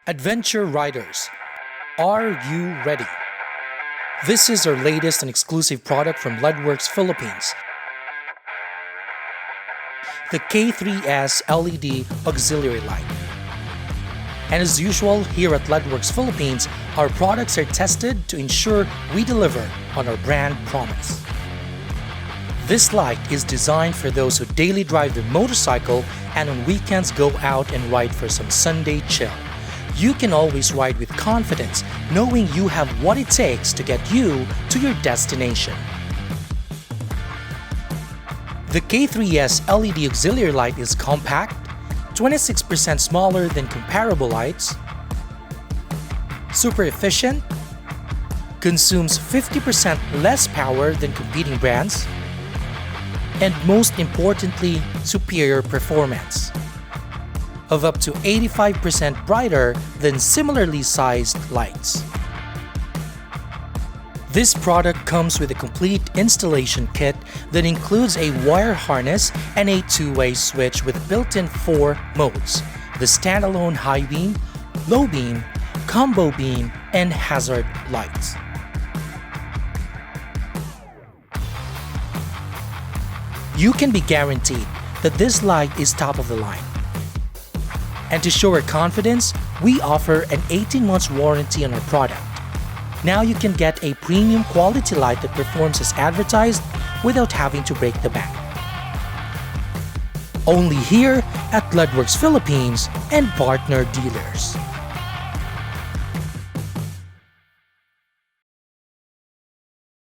Adventure Riders, are you ready? This is our latest and exclusive product from LEDWorks Philippines. The K3S LED Auxiliary Light. And as usual, here at LEDWorks Philippines, our products are tested to ensure we deliver on our brand promise. This light is designed for those who daily drive their motorcycle and on weekends go out and ride for some Sunday chill. You can always ride with confidence, knowing you have what it takes to get you to your destination. The K3S LED Auxiliary Light is compact, 26% smaller than comparable lights, super efficient, consumes 50% less power than competing brands, and most importantly, superior performance of up to 85% brighter than similarly sized lights. This product comes with a complete installation kit that includes a wire harness and a two-way switch with built-in 4 modes: the standalone high beam, low beam, combo beam, and hazard lights. You can be guaranteed that this light is top of the line. And to show our confidence, we offer an 18 months warranty on our product. Now you can get a premium quality light that performs as advertised without having to break the bank. Only here at LEDWorks Philippines and partner dealers.